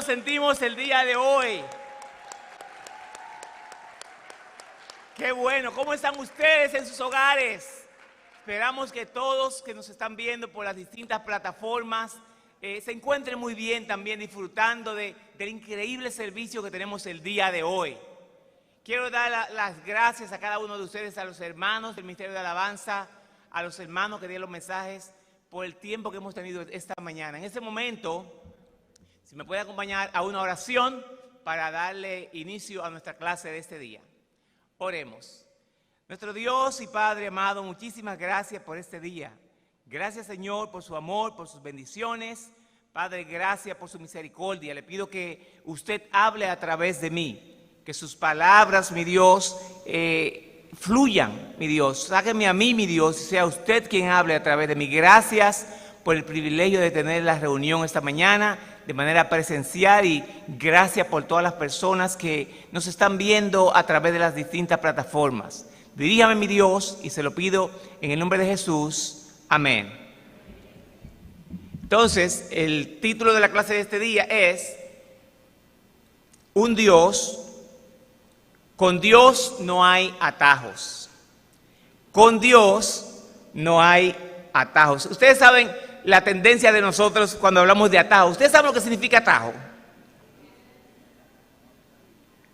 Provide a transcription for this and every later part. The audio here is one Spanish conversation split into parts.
nos sentimos el día de hoy? Qué bueno. ¿Cómo están ustedes en sus hogares? Esperamos que todos que nos están viendo por las distintas plataformas se encuentren muy bien también disfrutando del increíble servicio que tenemos el día de hoy. Quiero dar las gracias a cada uno de ustedes, a los hermanos del Ministerio de Alabanza, a los hermanos que dieron los mensajes, por el tiempo que hemos tenido esta mañana. En este momento, si me puede acompañar a una oración para darle inicio a nuestra clase de este día. Oremos. Nuestro Dios y Padre amado, muchísimas gracias por este día. Gracias, Señor, por su amor, por sus bendiciones. Padre, gracias por su misericordia. Le pido que usted hable a través de mí, que sus palabras, mi Dios, fluyan, mi Dios. Sáqueme a mí, mi Dios, y sea usted quien hable a través de mí. Gracias por el privilegio de tener la reunión esta mañana de manera presencial y gracias por todas las personas que nos están viendo a través de las distintas plataformas. Diríjame, mi Dios, y se lo pido en el nombre de Jesús. Amén. Entonces, el título de la clase de este día es Un Dios. Con Dios no hay atajos. Con Dios no hay atajos. Ustedes saben la tendencia de nosotros cuando hablamos de atajos. ¿Ustedes saben lo que significa atajo?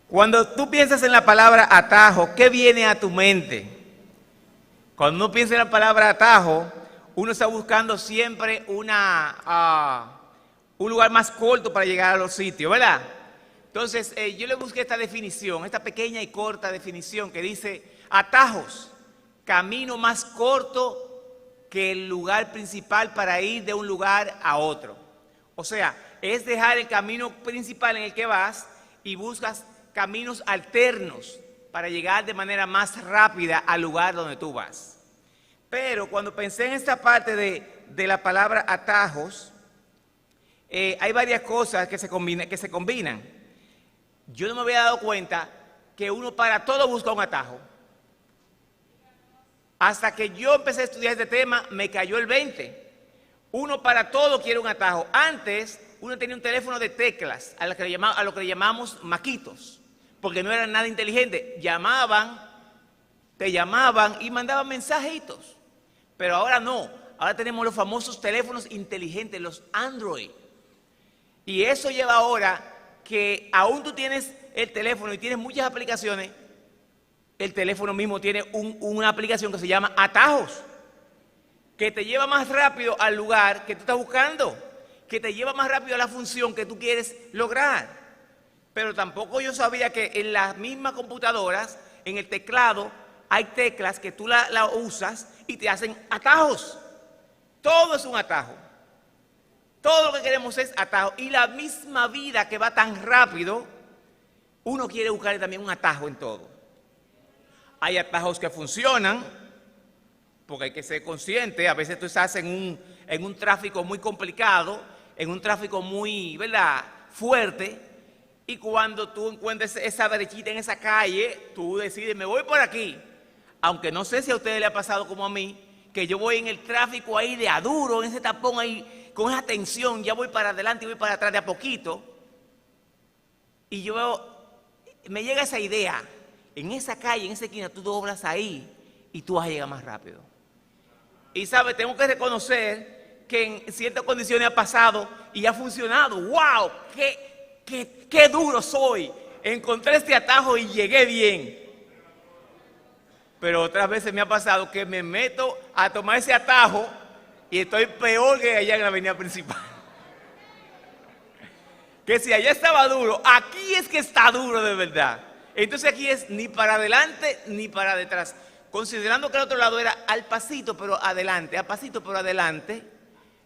Cuando tú piensas en la palabra atajo, ¿qué viene a tu mente? Cuando uno piensa en la palabra atajo, uno está buscando siempre un lugar más corto para llegar a los sitios, ¿verdad? Entonces, yo le busqué esta definición, esta pequeña y corta definición que dice atajos, camino más corto que el lugar principal para ir de un lugar a otro. O sea, es dejar el camino principal en el que vas y buscas caminos alternos para llegar de manera más rápida al lugar donde tú vas. Pero cuando pensé en esta parte de la palabra atajos, hay varias cosas que se combinan. Yo no me había dado cuenta que uno para todo busca un atajo. Hasta que yo empecé a estudiar este tema, me cayó el 20. Uno para todo quiere un atajo. Antes, uno tenía un teléfono de teclas, a lo que le llamamos maquitos, porque no eran nada inteligentes. Te llamaban y mandaban mensajitos. Pero ahora no. Ahora tenemos los famosos teléfonos inteligentes, los Android. Y eso lleva ahora que aún tú tienes el teléfono y tienes muchas aplicaciones, el teléfono mismo tiene una aplicación que se llama atajos, que te lleva más rápido al lugar que tú estás buscando, que te lleva más rápido a la función que tú quieres lograr. Pero tampoco yo sabía que en las mismas computadoras, en el teclado, hay teclas que tú la usas y te hacen atajos. Todo es un atajo. Todo lo que queremos es atajo. Y la misma vida que va tan rápido, uno quiere buscar también un atajo en todo. Hay atajos que funcionan, porque hay que ser consciente. A veces tú estás en un tráfico muy complicado, en un tráfico muy, ¿verdad?, fuerte. Y cuando tú encuentres esa derechita en esa calle, tú decides, me voy por aquí. Aunque no sé si a ustedes les ha pasado como a mí, que yo voy en el tráfico ahí de a duro, en ese tapón ahí, con esa tensión, ya voy para adelante y voy para atrás de a poquito. Y yo veo, me llega esa idea, en esa calle, en esa esquina, tú doblas ahí y tú vas a llegar más rápido. Y sabes, tengo que reconocer que en ciertas condiciones ha pasado y ha funcionado. ¡Wow! ¡Qué duro soy! Encontré este atajo y llegué bien. Pero otras veces me ha pasado que me meto a tomar ese atajo y estoy peor que allá en la avenida principal. Que si allá estaba duro, aquí es que está duro de verdad. Entonces aquí es ni para adelante ni para detrás. Considerando que el otro lado era al pasito pero adelante, al pasito pero adelante.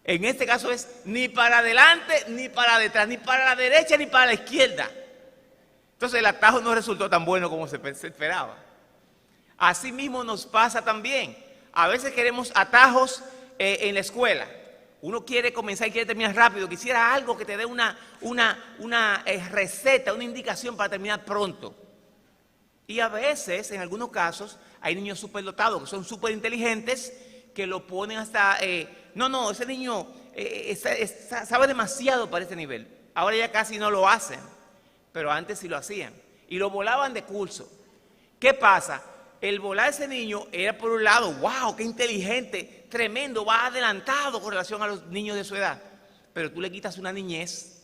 En este caso es ni para adelante ni para detrás, ni para la derecha ni para la izquierda. Entonces el atajo no resultó tan bueno como se esperaba. Así mismo nos pasa también. A veces queremos atajos en la escuela. Uno quiere comenzar y quiere terminar rápido. Quisiera algo que te dé una receta, una indicación para terminar pronto. Y a veces, en algunos casos, hay niños superdotados que son súper inteligentes que lo ponen hasta... no, ese niño sabe demasiado para ese nivel. Ahora ya casi no lo hacen, pero antes sí lo hacían. Y lo volaban de curso. ¿Qué pasa? El volar a ese niño era por un lado, wow, qué inteligente, tremendo, va adelantado con relación a los niños de su edad. Pero tú le quitas una niñez,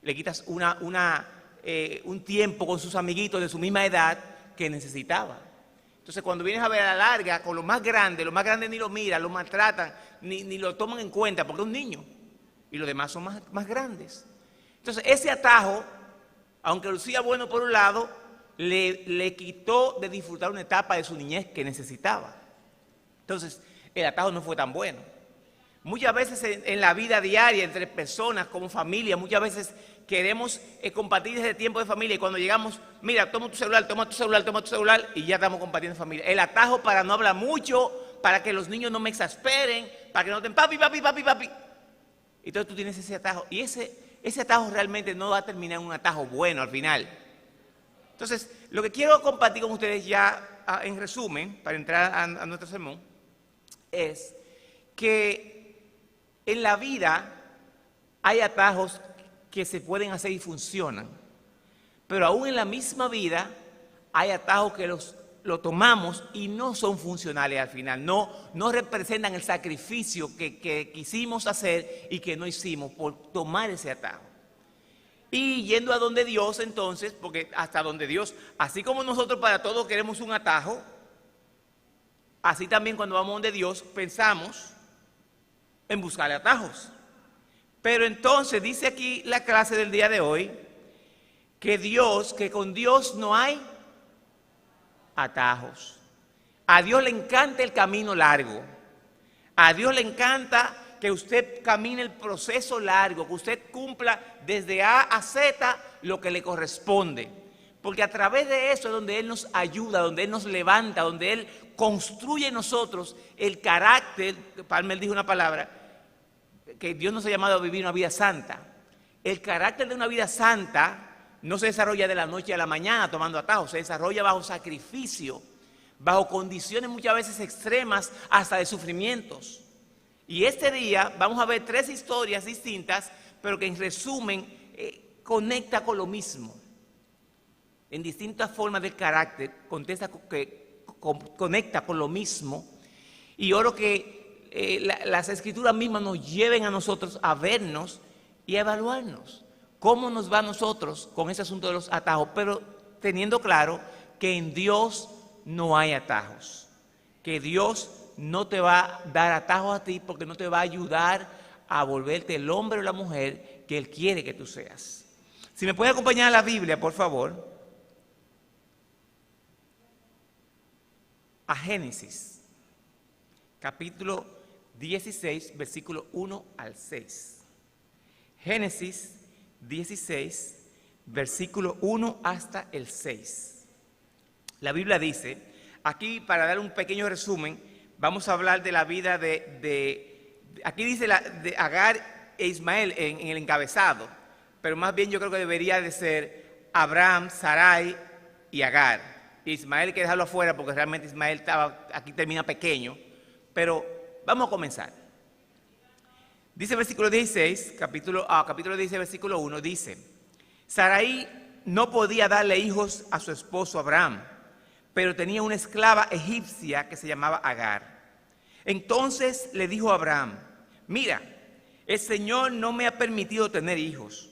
le quitas un tiempo con sus amiguitos de su misma edad que necesitaba. Entonces cuando vienes a ver a la larga, con los más grandes ni lo miran, lo maltratan, ni lo toman en cuenta porque es un niño. Y los demás son más grandes. Entonces ese atajo, aunque lucía bueno por un lado, le quitó de disfrutar una etapa de su niñez que necesitaba. Entonces el atajo no fue tan bueno. Muchas veces en la vida diaria, entre personas, como familia, muchas veces queremos compartir ese tiempo de familia y cuando llegamos, mira, toma tu celular y ya estamos compartiendo en familia. El atajo para no hablar mucho, para que los niños no me exasperen, para que no estén papi. Entonces tú tienes ese atajo y ese atajo realmente no va a terminar en un atajo bueno al final. Entonces, lo que quiero compartir con ustedes ya en resumen, para entrar a nuestro sermón, es que en la vida hay atajos que se pueden hacer y funcionan, pero aún en la misma vida hay atajos que lo tomamos y no son funcionales al final, no representan el sacrificio que quisimos hacer y que no hicimos por tomar ese atajo. Y yendo a donde Dios entonces, porque hasta donde Dios, así como nosotros para todos queremos un atajo, así también cuando vamos a donde Dios pensamos en buscarle atajos. Pero entonces dice aquí la clase del día de hoy que con Dios no hay atajos. A Dios le encanta el camino largo. A Dios le encanta que usted camine el proceso largo, que usted cumpla desde A a Z lo que le corresponde. Porque a través de eso es donde Él nos ayuda, donde Él nos levanta, donde Él construye en nosotros el carácter. Palmer dijo una palabra, que Dios nos ha llamado a vivir una vida santa. El carácter de una vida santa no se desarrolla de la noche a la mañana tomando atajos, se desarrolla bajo sacrificio, bajo condiciones muchas veces extremas, hasta de sufrimientos. Y este día vamos a ver 3 historias distintas, pero que en resumen conecta con lo mismo. En distintas formas del carácter, conecta con lo mismo. Y oro que las escrituras mismas nos lleven a nosotros a vernos y a evaluarnos. ¿Cómo nos va a nosotros con ese asunto de los atajos? Pero teniendo claro que en Dios no hay atajos. Que Dios no te va a dar atajos a ti porque no te va a ayudar a volverte el hombre o la mujer que Él quiere que tú seas. Si me puede acompañar a la Biblia, por favor. A Génesis, capítulo 16, versículo 1 al 6. Génesis 16, versículo 1 hasta el 6. La Biblia dice, aquí para dar un pequeño resumen, vamos a hablar de la vida aquí dice de Agar e Ismael en el encabezado, pero más bien yo creo que debería de ser Abraham, Sarai y Agar. Ismael hay que dejarlo afuera porque realmente Ismael aquí termina pequeño, pero vamos a comenzar. Dice versículo 16, capítulo 16, versículo 1, dice, Sarai no podía darle hijos a su esposo Abraham, pero tenía una esclava egipcia que se llamaba Agar. Entonces le dijo a Abraham, mira, el Señor no me ha permitido tener hijos,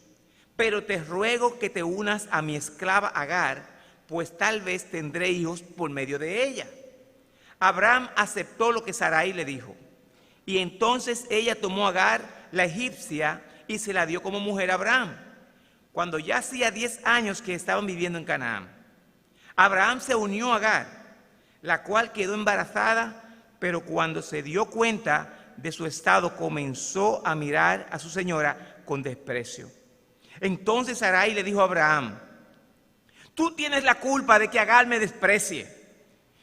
pero te ruego que te unas a mi esclava Agar, pues tal vez tendré hijos por medio de ella. Abraham aceptó lo que Sarai le dijo, y entonces ella tomó a Agar, la egipcia, y se la dio como mujer a Abraham, cuando ya hacía 10 años que estaban viviendo en Canaán. Abraham se unió a Agar, la cual quedó embarazada, pero cuando se dio cuenta de su estado comenzó a mirar a su señora con desprecio. Entonces Sarai le dijo a Abraham, tú tienes la culpa de que Agar me desprecie.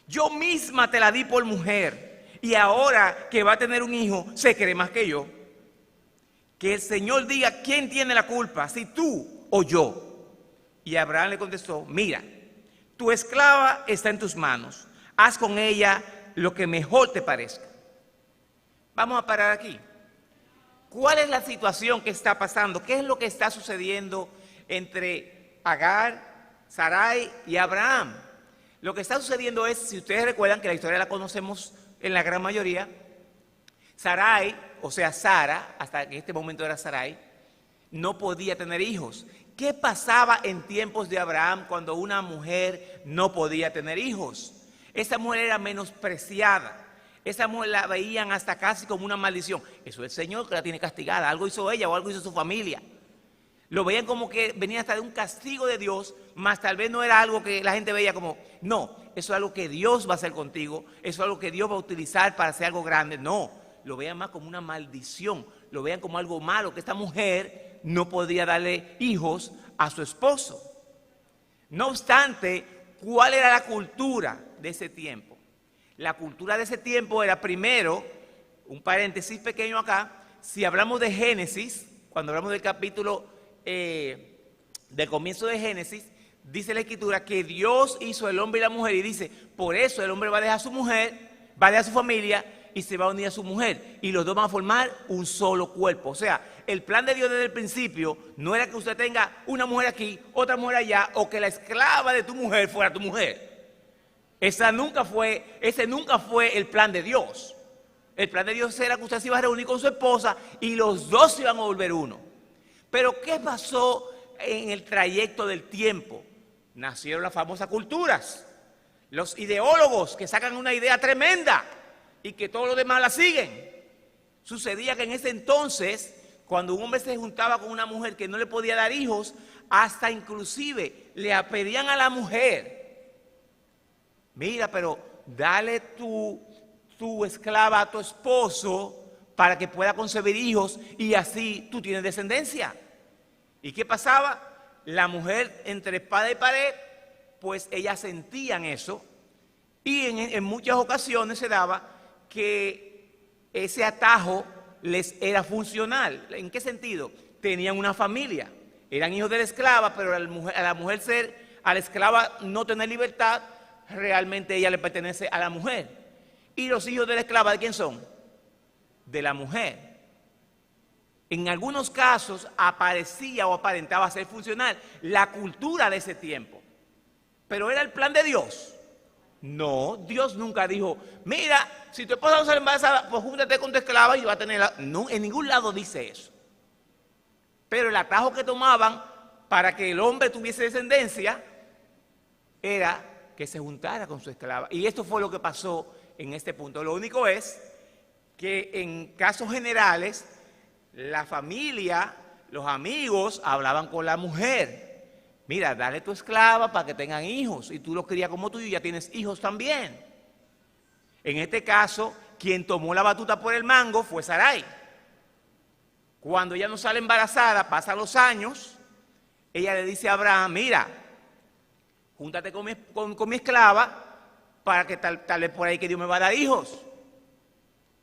Yo misma te la di por mujer y ahora que va a tener un hijo se cree más que yo. Que el Señor diga quién tiene la culpa, si tú o yo. Y Abraham le contestó, mira, tu esclava está en tus manos, haz con ella lo que mejor te parezca. Vamos a parar aquí. ¿Cuál es la situación que está pasando? ¿Qué es lo que está sucediendo entre Agar, Sarai y Abraham? Lo que está sucediendo es, si ustedes recuerdan que la historia la conocemos en la gran mayoría, Sarai, o sea Sara, hasta que en este momento era Sarai, no podía tener hijos. ¿Qué pasaba en tiempos de Abraham cuando una mujer no podía tener hijos? Esa mujer era menospreciada. Esa mujer la veían hasta casi como una maldición. Eso es el Señor que la tiene castigada. Algo hizo ella o algo hizo su familia. Lo veían como que venía hasta de un castigo de Dios, más tal vez no era algo que la gente veía como, no, eso es algo que Dios va a hacer contigo, eso es algo que Dios va a utilizar para hacer algo grande. No, lo veían más como una maldición, lo veían como algo malo, que esta mujer no podía darle hijos a su esposo. No obstante, ¿cuál era la cultura de ese tiempo? La cultura de ese tiempo era, primero, un paréntesis pequeño acá, si hablamos de Génesis, cuando hablamos del capítulo del comienzo de Génesis, dice la Escritura que Dios hizo el hombre y la mujer, y dice, por eso el hombre va a dejar a su mujer, va a dejar a su familia y se va a unir a su mujer, y los dos van a formar un solo cuerpo. O sea, el plan de Dios desde el principio no era que usted tenga una mujer aquí, otra mujer allá, o que la esclava de tu mujer fuera tu mujer. Ese nunca fue el plan de Dios. El plan de Dios era que usted se iba a reunir con su esposa y los dos se iban a volver uno. Pero ¿qué pasó en el trayecto del tiempo? Nacieron las famosas culturas, los ideólogos que sacan una idea tremenda y que todos los demás la siguen. Sucedía que en ese entonces, cuando un hombre se juntaba con una mujer que no le podía dar hijos, hasta inclusive le pedían a la mujer, mira, pero dale tu esclava a tu esposo para que pueda concebir hijos y así tú tienes descendencia. ¿Y qué pasaba? La mujer entre espada y pared, pues ellas sentían eso y en muchas ocasiones se daba que ese atajo les era funcional. ¿En qué sentido? Tenían una familia, eran hijos de la esclava, pero a la esclava no tener libertad, realmente ella le pertenece a la mujer. ¿Y los hijos de la esclava de quién son? De la mujer. En algunos casos aparecía o aparentaba ser funcional la cultura de ese tiempo. ¿Pero era el plan de Dios? No, Dios nunca dijo, mira, si tu esposa no sale embarazada, pues júntate con tu esclava y va a tenerla. No, en ningún lado dice eso. Pero el atajo que tomaban para que el hombre tuviese descendencia era que se juntara con su esclava. Y esto fue lo que pasó en este punto. Lo único es que en casos generales, la familia, los amigos hablaban con la mujer. Mira, dale tu esclava para que tengan hijos y tú los crías como tú y ya tienes hijos también. En este caso, quien tomó la batuta por el mango fue Sarai. Cuando ella no sale embarazada, pasan los años, ella le dice a Abraham, mira, júntate con mi esclava para que tal vez por ahí que Dios me va a dar hijos.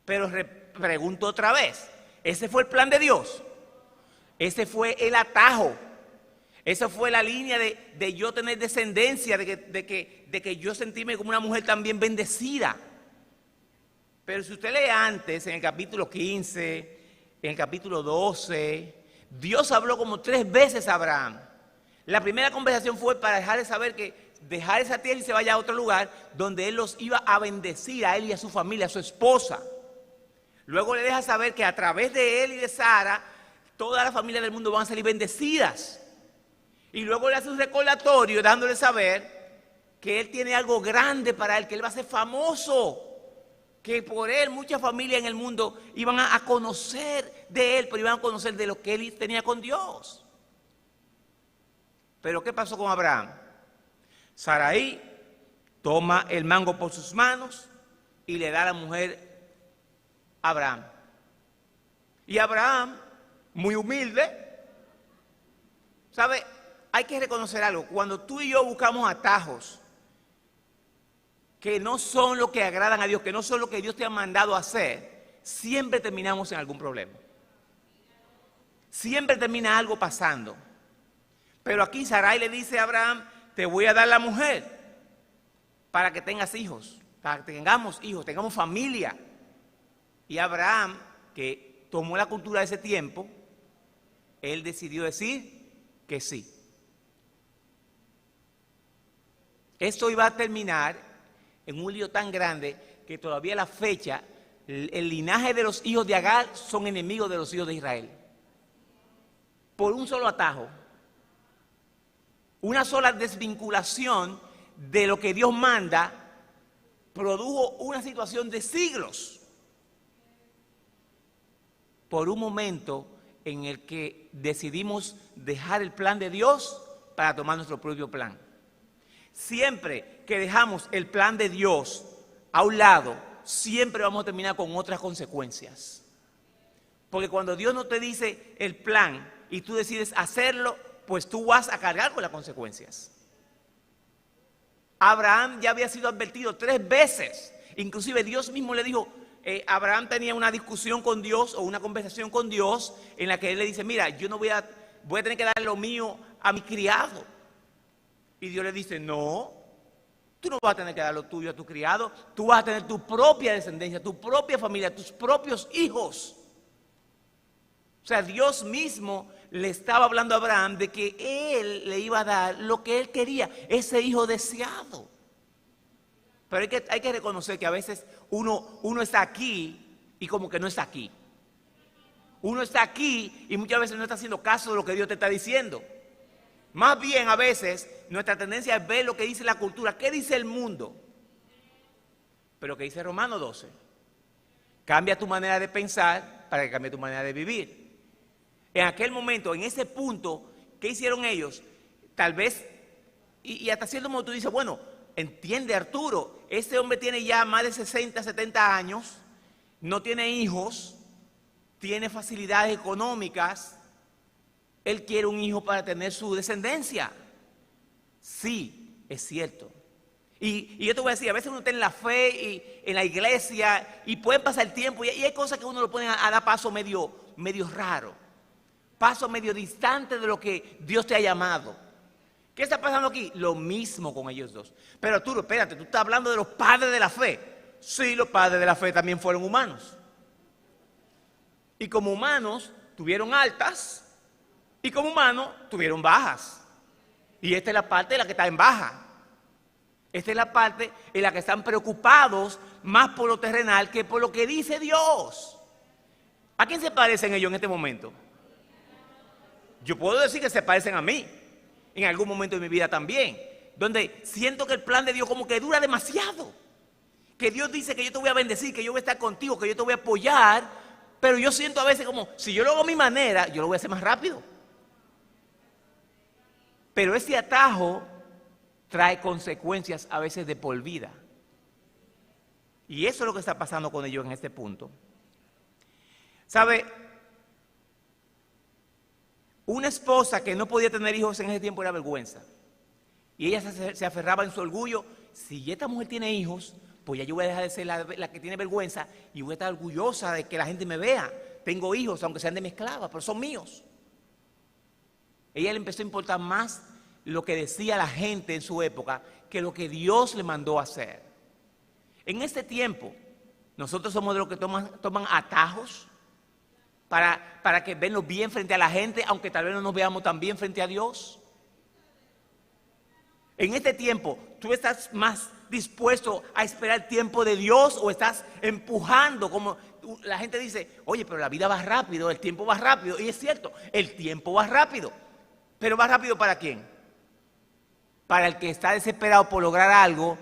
Pero pregunto otra vez, ¿ese fue el plan de Dios? Ese fue el atajo. Esa fue la línea de yo tener descendencia, de que yo sentirme como una mujer también bendecida. Pero si usted lee antes, en el capítulo 15, en el capítulo 12, Dios habló como 3 veces a Abraham. La primera conversación fue para dejarle saber que dejar esa tierra y se vaya a otro lugar donde Él los iba a bendecir, a él y a su familia, a su esposa. Luego le deja saber que a través de él y de Sara, toda la familia del mundo van a salir bendecidas. Y luego le hace un recordatorio dándole saber que Él tiene algo grande para él, que Él va a ser famoso, que por Él muchas familias en el mundo iban a conocer de Él, pero iban a conocer de lo que Él tenía con Dios. Pero ¿qué pasó con Abraham? Sarai toma el mango por sus manos y le da a la mujer a Abraham. Y Abraham, muy humilde, ¿sabe? Hay que reconocer algo. Cuando tú y yo buscamos atajos que no son lo que agradan a Dios, que no son lo que Dios te ha mandado a hacer, siempre terminamos en algún problema. Siempre termina algo pasando. Pero aquí Sarai le dice a Abraham, te voy a dar la mujer para que tengas hijos, para que tengamos hijos, tengamos familia. Y Abraham, que tomó la cultura de ese tiempo, él decidió decir que sí. Esto iba a terminar en un lío tan grande que todavía a la fecha el linaje de los hijos de Agar son enemigos de los hijos de Israel. Por un solo atajo. Una sola desvinculación de lo que Dios manda produjo una situación de siglos. Por un momento en el que decidimos dejar el plan de Dios para tomar nuestro propio plan. Siempre que dejamos el plan de Dios a un lado, siempre vamos a terminar con otras consecuencias. Porque cuando Dios no te dice el plan y tú decides hacerlo, pues tú vas a cargar con las consecuencias. Abraham ya había sido advertido 3 veces. Inclusive Dios mismo le dijo, Abraham tenía una discusión con Dios o una conversación con Dios en la que él le dice, mira, yo no voy a tener que dar lo mío a mi criado. Y Dios le dice, no, tú no vas a tener que dar lo tuyo a tu criado, tú vas a tener tu propia descendencia, tu propia familia, tus propios hijos. O sea, Dios mismo le estaba hablando a Abraham de que él le iba a dar lo que él quería, ese hijo deseado. Pero hay que reconocer que a veces uno está aquí y como que no está aquí. Uno está aquí y muchas veces no está haciendo caso de lo que Dios te está diciendo. Más bien a veces nuestra tendencia es ver lo que dice la cultura, qué dice el mundo. Pero ¿qué dice Romanos 12? Cambia tu manera de pensar para que cambie tu manera de vivir. En aquel momento, en ese punto, ¿qué hicieron ellos? Tal vez, y hasta cierto modo tú dices, bueno, entiende Arturo, este hombre tiene ya más de 60, 70 años, no tiene hijos, tiene facilidades económicas, él quiere un hijo para tener su descendencia. Sí, es cierto. Y yo te voy a decir, a veces uno está en la fe y en la iglesia y pueden pasar el tiempo y hay cosas que uno lo pone a dar paso medio raro, paso medio distante de lo que Dios te ha llamado. ¿Qué está pasando aquí? Lo mismo con ellos dos. Pero Arturo, espérate, tú estás hablando de los padres de la fe. Sí, los padres de la fe también fueron humanos. Y como humanos tuvieron altas y como humanos tuvieron bajas. Y esta es la parte en la que está en baja. Esta es la parte en la que están preocupados más por lo terrenal que por lo que dice Dios. ¿A quién se parecen ellos en este momento? Yo puedo decir que se parecen a mí. En algún momento de mi vida también. Donde siento que el plan de Dios como que dura demasiado. Que Dios dice que yo te voy a bendecir, que yo voy a estar contigo, que yo te voy a apoyar. Pero yo siento a veces como, si yo lo hago a mi manera, yo lo voy a hacer más rápido. Pero ese atajo trae consecuencias a veces de por vida. Y eso es lo que está pasando con ellos en este punto. ¿Sabe? Una esposa que no podía tener hijos en ese tiempo era vergüenza. Y ella se aferraba en su orgullo. Si esta mujer tiene hijos, pues ya yo voy a dejar de ser la que tiene vergüenza y voy a estar orgullosa de que la gente me vea. Tengo hijos, aunque sean de mi esclava, pero son míos. Ella le empezó a importar más lo que decía la gente en su época que lo que Dios le mandó a hacer. En este tiempo, nosotros somos de los que toman atajos para que vernos bien frente a la gente, aunque tal vez no nos veamos tan bien frente a Dios. En este tiempo, ¿tú estás más dispuesto a esperar el tiempo de Dios o estás empujando? Como la gente dice, oye, pero la vida va rápido, el tiempo va rápido. Y es cierto, el tiempo va rápido. ¿Pero va rápido para quién? Para el que está desesperado por lograr algo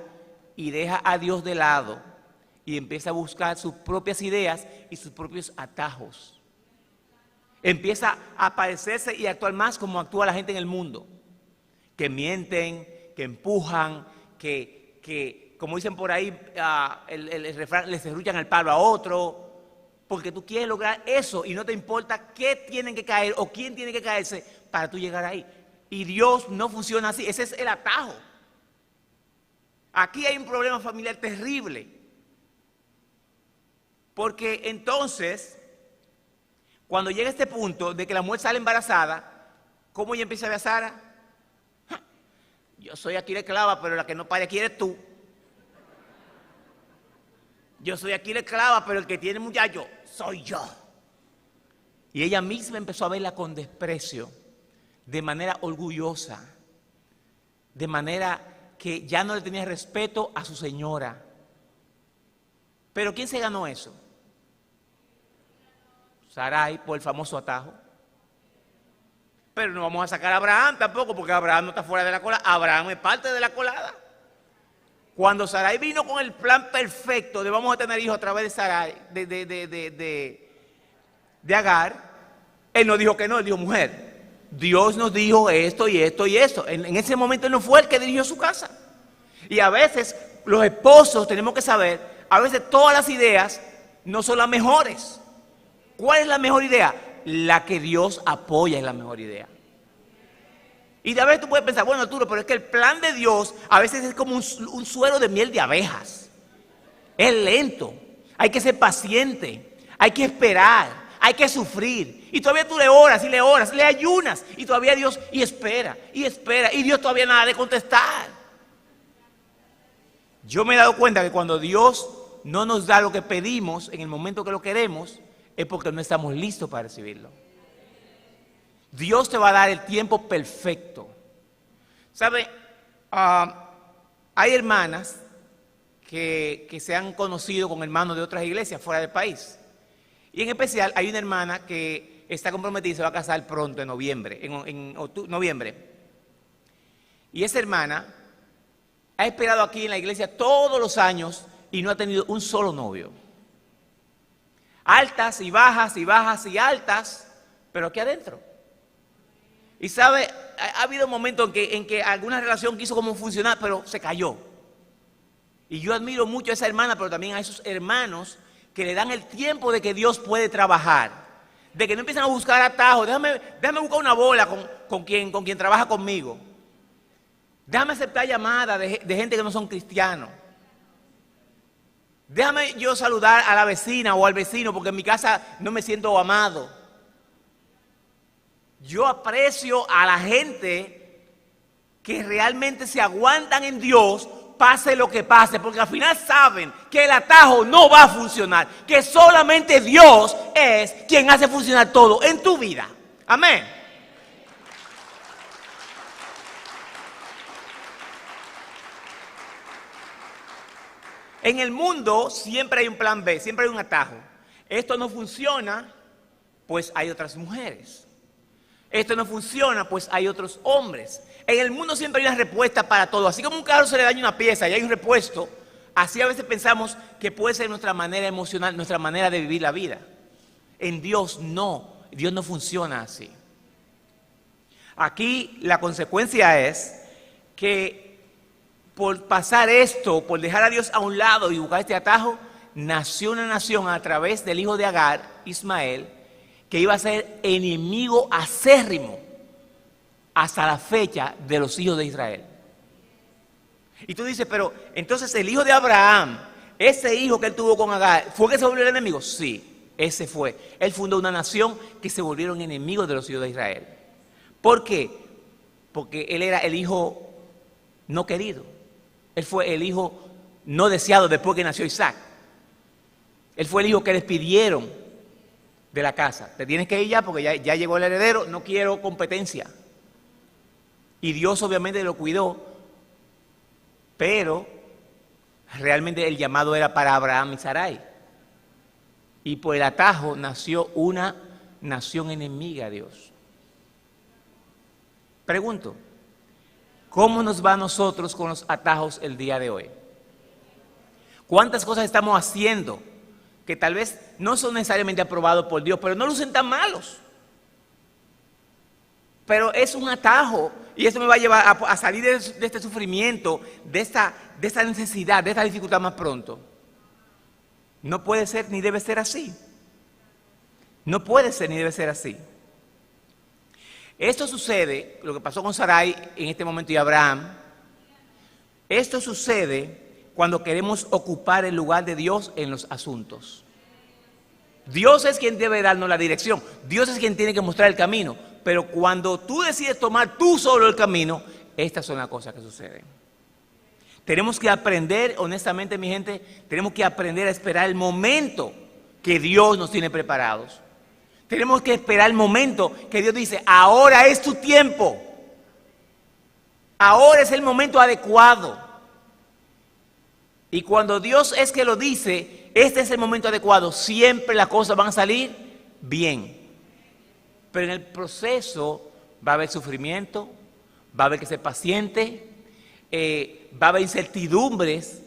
y deja a Dios de lado y empieza a buscar sus propias ideas y sus propios atajos. Empieza a parecerse y a actuar más como actúa la gente en el mundo. Que mienten, que empujan, que como dicen por ahí, el refrán, le serruchan el palo a otro, porque tú quieres lograr eso y no te importa qué tienen que caer o quién tiene que caerse para tú llegar ahí. Y Dios no funciona así, ese es el atajo. Aquí hay un problema familiar terrible, porque entonces, cuando llega este punto de que la mujer sale embarazada, ¿cómo ella empieza a ver a Sara? Yo soy aquí la esclava, pero la que no pare aquí eres tú. Yo soy aquí la esclava, pero el que tiene muchacho soy yo. Y ella misma empezó a verla con desprecio, de manera orgullosa, de manera que ya no le tenía respeto a su señora. Pero ¿quién se ganó eso? Sarai, por el famoso atajo. Pero no vamos a sacar a Abraham tampoco, porque Abraham no está fuera de la colada. Abraham es parte de la colada. Cuando Sarai vino con el plan perfecto de vamos a tener hijos a través de Sarai, de Agar, él no dijo que no, él dijo mujer. Dios nos dijo esto y esto y esto. En ese momento él no fue el que dirigió su casa. Y a veces los esposos tenemos que saber, a veces todas las ideas no son las mejores. ¿Cuál es la mejor idea? La que Dios apoya es la mejor idea. Y a veces tú puedes pensar, bueno, Arturo, pero es que el plan de Dios a veces es como un suero de miel de abejas. Es lento, hay que ser paciente, hay que esperar, hay que sufrir. Y todavía tú le oras, le ayunas. Y todavía Dios, y espera. Y Dios todavía nada de contestar. Yo me he dado cuenta que cuando Dios no nos da lo que pedimos en el momento que lo queremos, es porque no estamos listos para recibirlo. Dios te va a dar el tiempo perfecto. ¿Sabe? Hay hermanas que se han conocido con hermanos de otras iglesias fuera del país. Y en especial hay una hermana que está comprometida y se va a casar pronto en noviembre, noviembre. Y esa hermana ha esperado aquí en la iglesia todos los años y no ha tenido un solo novio. Altas y bajas y bajas y altas, pero aquí adentro. Y sabe, ha habido momentos en que alguna relación quiso como funcionar, pero se cayó. Y yo admiro mucho a esa hermana, pero también a esos hermanos que le dan el tiempo de que Dios puede trabajar. De que no empiezan a buscar atajos. Déjame buscar una bola con quien trabaja conmigo. Déjame aceptar llamadas de gente que no son cristianos. Déjame yo saludar a la vecina o al vecino porque en mi casa no me siento amado. Yo aprecio a la gente que realmente se aguantan en Dios, pase lo que pase, porque al final saben que el atajo no va a funcionar, que solamente Dios es quien hace funcionar todo en tu vida. Amén. En el mundo siempre hay un plan B, siempre hay un atajo. Esto no funciona, pues hay otras mujeres. Esto no funciona, pues hay otros hombres. En el mundo siempre hay una respuesta para todo. Así como un carro se le daña una pieza y hay un repuesto, así a veces pensamos que puede ser nuestra manera emocional, nuestra manera de vivir la vida. En Dios no, Dios no funciona así. Aquí la consecuencia es que por pasar esto, por dejar a Dios a un lado y buscar este atajo, nació una nación a través del hijo de Agar, Ismael, que iba a ser enemigo acérrimo hasta la fecha de los hijos de Israel. Y tú dices, pero entonces el hijo de Abraham, ese hijo que él tuvo con Agar, ¿fue que se volvió el enemigo? Sí, ese fue. Él fundó una nación que se volvieron enemigos de los hijos de Israel. ¿Por qué? Porque él era el hijo no querido. Él fue el hijo no deseado después que nació Isaac. Él fue el hijo que despidieron de la casa. Te tienes que ir ya porque ya llegó el heredero, no quiero competencia. Y Dios obviamente lo cuidó, pero realmente el llamado era para Abraham y Sarai. Y por el atajo nació una nación enemiga a Dios. Pregunto, ¿cómo nos va a nosotros con los atajos el día de hoy? ¿Cuántas cosas estamos haciendo que tal vez no son necesariamente aprobados por Dios, pero no lucen tan malos? Pero es un atajo y eso me va a llevar a salir de este sufrimiento, de esta necesidad, de esta dificultad más pronto. No puede ser ni debe ser así. No puede ser ni debe ser así. Esto sucede, lo que pasó con Sarai en este momento y Abraham, esto sucede cuando queremos ocupar el lugar de Dios en los asuntos. Dios es quien debe darnos la dirección, Dios es quien tiene que mostrar el camino, pero cuando tú decides tomar tú solo el camino, estas son las cosas que suceden. Tenemos que aprender, honestamente mi gente, tenemos que aprender a esperar el momento que Dios nos tiene preparados. Tenemos que esperar el momento que Dios dice, ahora es tu tiempo. Ahora es el momento adecuado. Y cuando Dios es que lo dice, este es el momento adecuado, siempre las cosas van a salir bien. Pero en el proceso va a haber sufrimiento, va a haber que ser paciente, va a haber incertidumbres,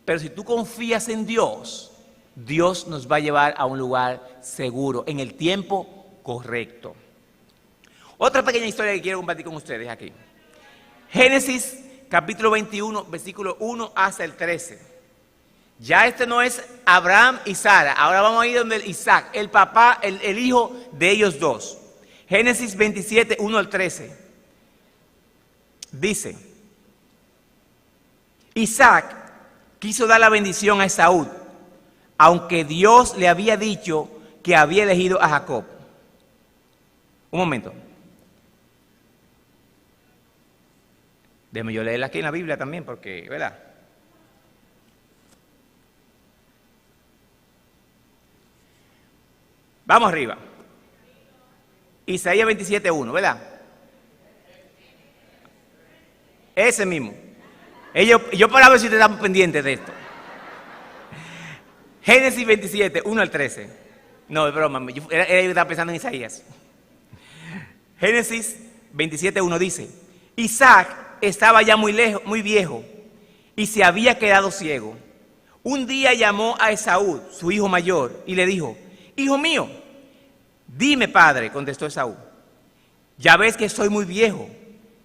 pero si tú confías en Dios, Dios nos va a llevar a un lugar seguro, en el tiempo correcto. Otra pequeña historia que quiero compartir con ustedes aquí. Génesis capítulo 21, versículo 1 hasta el 13. Ya este no es Abraham y Sara, ahora vamos a ir donde Isaac, el papá, el hijo de ellos dos. Génesis 27, 1 al 13. Dice, Isaac quiso dar la bendición a Esaú, aunque Dios le había dicho que había elegido a Jacob. Un momento. Déjame yo leerla aquí en la Biblia también, porque, ¿verdad? Vamos arriba. Isaías 27:1, ¿verdad? Ese mismo. Yo para ver si ustedes están pendientes de esto. Génesis 27, 1 al 13. No, es broma, yo estaba pensando en Isaías. Génesis 27:1 dice, Isaac estaba ya muy lejos, muy viejo, y se había quedado ciego. Un día llamó a Esaú, su hijo mayor, y le dijo, hijo mío, dime, padre, contestó Esaú. Ya ves que soy muy viejo,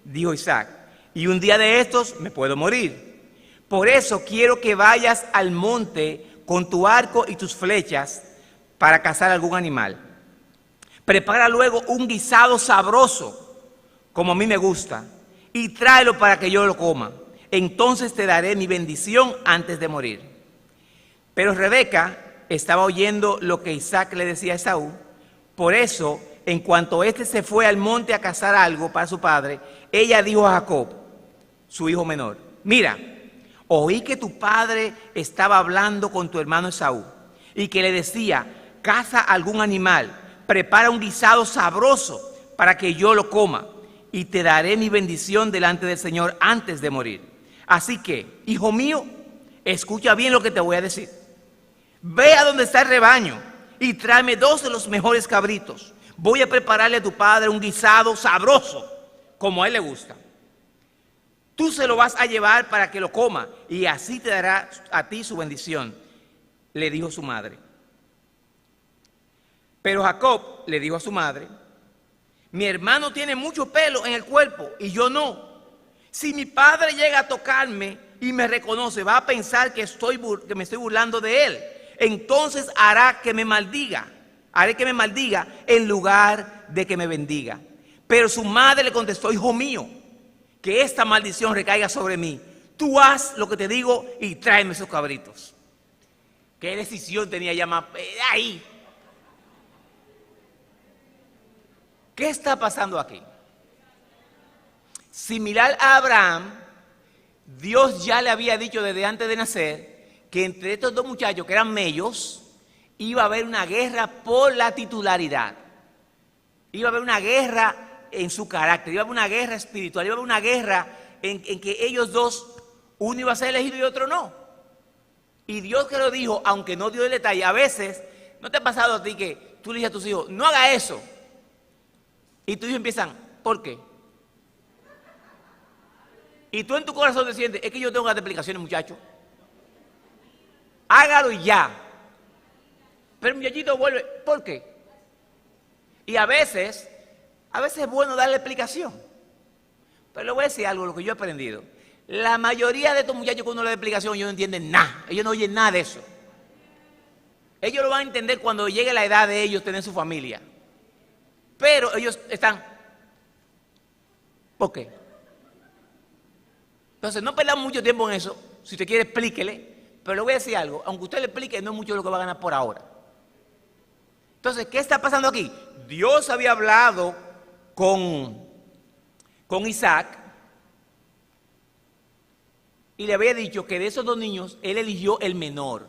dijo Isaac, y un día de estos me puedo morir. Por eso quiero que vayas al monte con tu arco y tus flechas para cazar algún animal. Prepara luego un guisado sabroso, como a mí me gusta, y tráelo para que yo lo coma. Entonces te daré mi bendición antes de morir. Pero Rebeca estaba oyendo lo que Isaac le decía a Esaú. Por eso, en cuanto éste se fue al monte a cazar algo para su padre, ella dijo a Jacob, su hijo menor, mira, oí que tu padre estaba hablando con tu hermano Esaú y que le decía, caza algún animal, prepara un guisado sabroso para que yo lo coma y te daré mi bendición delante del Señor antes de morir. Así que, hijo mío, escucha bien lo que te voy a decir. Ve a donde está el rebaño y tráeme 2 de los mejores cabritos. Voy a prepararle a tu padre un guisado sabroso, como a él le gusta. Tú se lo vas a llevar para que lo coma y así te dará a ti su bendición, le dijo su madre. Pero Jacob le dijo a su madre, mi hermano tiene mucho pelo en el cuerpo y yo no. Si mi padre llega a tocarme y me reconoce, va a pensar que me estoy burlando de él. Entonces haré que me maldiga en lugar de que me bendiga. Pero su madre le contestó, hijo mío, que esta maldición recaiga sobre mí. Tú haz lo que te digo y tráeme esos cabritos. ¿Qué decisión tenía ella más ahí? ¿Qué está pasando aquí? Similar a Abraham, Dios ya le había dicho desde antes de nacer que entre estos dos muchachos que eran mellos, iba a haber una guerra por la titularidad. Iba a haber una guerra en su carácter, iba a haber una guerra espiritual, iba a haber una guerra en que ellos dos, uno iba a ser elegido y otro no. Y Dios que lo dijo, aunque no dio el detalle, a veces, ¿no te ha pasado a ti que tú le dices a tus hijos, no haga eso? Y tus hijos empiezan, ¿por qué? Y tú en tu corazón te sientes, es que yo tengo que dar explicaciones, muchacho. Hágalo y ya. Pero el muchachito vuelve, ¿por qué? Y a veces es bueno darle explicación. Pero le voy a decir algo, lo que yo he aprendido. La mayoría de estos muchachos cuando le da explicación, ellos no entienden nada. Ellos no oyen nada de eso. Ellos lo van a entender cuando llegue la edad de ellos tener su familia. Pero ellos están, ¿por qué? Entonces no perdamos mucho tiempo en eso. Si usted quiere, explíquele. Pero le voy a decir algo, aunque usted le explique, no es mucho lo que va a ganar por ahora. Entonces, ¿qué está pasando aquí? Dios había hablado con Isaac y le había dicho que de esos dos niños, él eligió el menor.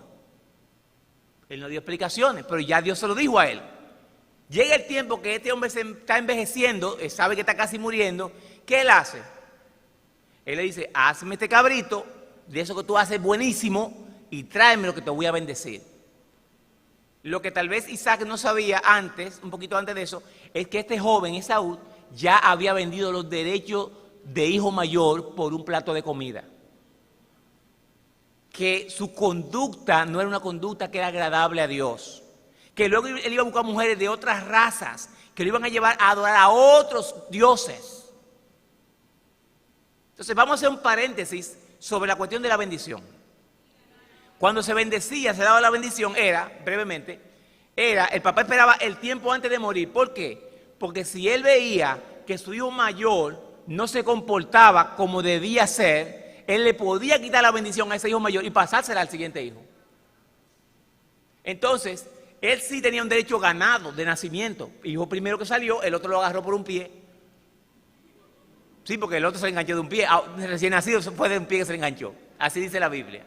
Él no dio explicaciones, pero ya Dios se lo dijo a él. Llega el tiempo que este hombre se está envejeciendo, sabe que está casi muriendo. ¿Qué él hace? Él le dice, hazme este cabrito, de eso que tú haces buenísimo, y tráeme lo que te voy a bendecir. Lo que tal vez Isaac no sabía antes, un poquito antes de eso, es que este joven, Esaú, ya había vendido los derechos de hijo mayor por un plato de comida. Que su conducta no era una conducta que era agradable a Dios. Que luego él iba a buscar mujeres de otras razas, que lo iban a llevar a adorar a otros dioses. Entonces vamos a hacer un paréntesis sobre la cuestión de la bendición. Cuando se bendecía, se daba la bendición, brevemente, el papá esperaba el tiempo antes de morir. ¿Por qué? Porque si él veía que su hijo mayor no se comportaba como debía ser, él le podía quitar la bendición a ese hijo mayor y pasársela al siguiente hijo. Entonces, él sí tenía un derecho ganado de nacimiento. Hijo primero que salió, el otro lo agarró por un pie. Sí, porque el otro se le enganchó de un pie. Recién nacido fue de un pie que se le enganchó. Así dice la Biblia.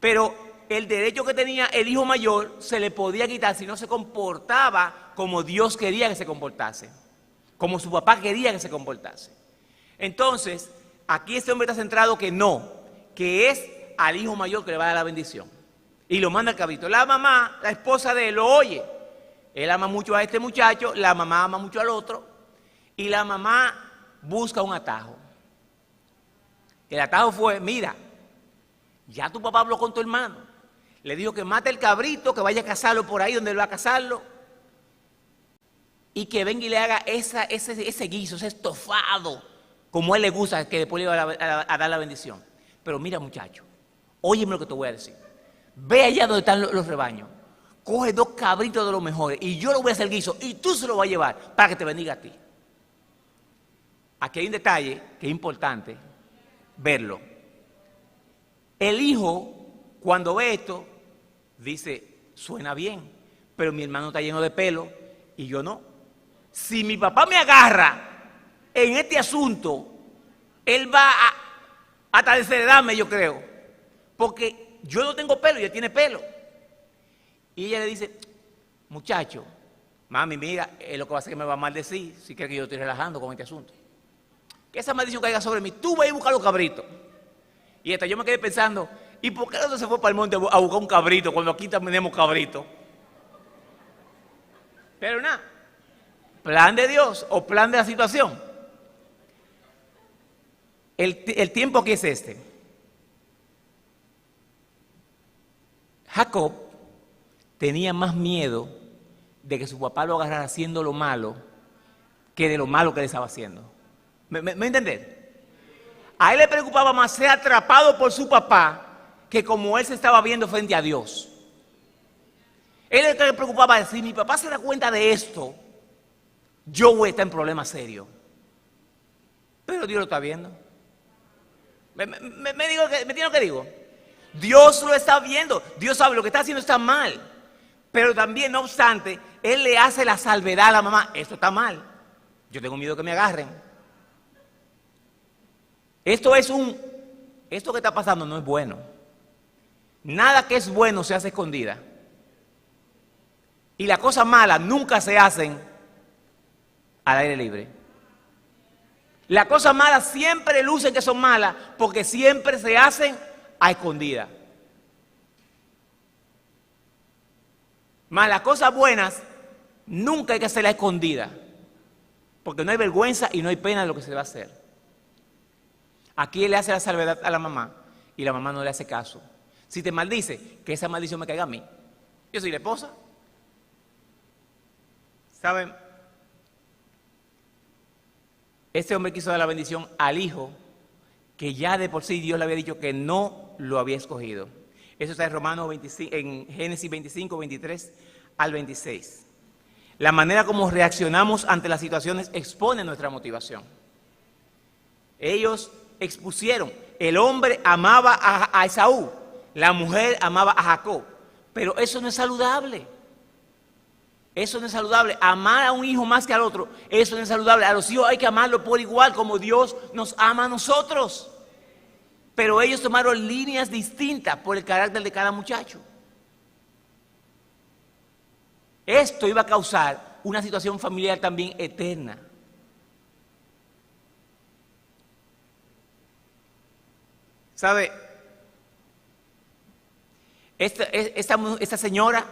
Pero el derecho que tenía el hijo mayor se le podía quitar si no se comportaba como Dios quería que se comportase. Como su papá quería que se comportase. Entonces, aquí este hombre está centrado que no, que es al hijo mayor que le va a dar la bendición. Y lo manda al cabrito. La mamá, la esposa de él, lo oye. Él ama mucho a este muchacho, la mamá ama mucho al otro. Y la mamá busca un atajo. El atajo fue, mira, ya tu papá habló con tu hermano. Le dijo que mate el cabrito, que vaya a cazarlo por ahí donde él va a cazarlo. Y que venga y le haga ese guiso, ese estofado, como a él le gusta, que después le va a dar la bendición. Pero mira, muchacho, óyeme lo que te voy a decir. Ve allá donde están los rebaños. Coge 2 cabritos de los mejores y yo lo voy a hacer guiso y tú se lo vas a llevar para que te bendiga a ti. Aquí hay un detalle que es importante verlo. El hijo, cuando ve esto, dice, suena bien, pero mi hermano está lleno de pelo y yo no. Si mi papá me agarra en este asunto, él va hasta desheredarme, yo creo, porque yo no tengo pelo y él tiene pelo. Y ella le dice, muchacho, mami, mira, lo que va a hacer que me va a maldecir si cree que yo estoy relajando con este asunto. Que esa maldición caiga sobre mí, tú vas a buscar los cabritos. Y hasta yo me quedé pensando, ¿y por qué no se fue para el monte a buscar un cabrito cuando aquí también tenemos cabrito? Pero nada, plan de Dios o plan de la situación. El tiempo aquí es este. Jacob tenía más miedo de que su papá lo agarrara haciendo lo malo que de lo malo que él estaba haciendo. ¿Me entienden? A él le preocupaba más ser atrapado por su papá que como él se estaba viendo frente a Dios. Él le preocupaba, si mi papá se da cuenta de esto, yo voy a estar en problemas serios. Pero Dios lo está viendo. ¿Me entienden lo que digo? Dios lo está viendo. Dios sabe lo que está haciendo está mal. Pero también, no obstante, Él le hace la salvedad a la mamá. Esto está mal. Yo tengo miedo que me agarren. Esto que está pasando no es bueno. Nada que es bueno se hace escondida. Y las cosas malas nunca se hacen al aire libre. Las cosas malas siempre lucen que son malas porque siempre se hacen a escondida. Mas las cosas buenas nunca hay que hacerlas a escondida porque no hay vergüenza y no hay pena de lo que se va a hacer. Aquí él le hace la salvedad a la mamá y la mamá no le hace caso. Si te maldice, que esa maldición me caiga a mí. Yo soy la esposa. ¿Saben? Este hombre quiso dar la bendición al hijo que ya de por sí Dios le había dicho que no lo había escogido. Eso está en Romanos 25, en Génesis 25, 23 al 26. La manera como reaccionamos ante las situaciones expone nuestra motivación. Ellos expusieron, el hombre amaba a Esaú, la mujer amaba a Jacob, pero eso no es saludable. Eso no es saludable. Amar a un hijo más que al otro, eso no es saludable. A los hijos hay que amarlos por igual como Dios nos ama a nosotros. Pero ellos tomaron líneas distintas por el carácter de cada muchacho. Esto iba a causar una situación familiar también eterna. ¿Sabe? Esta señora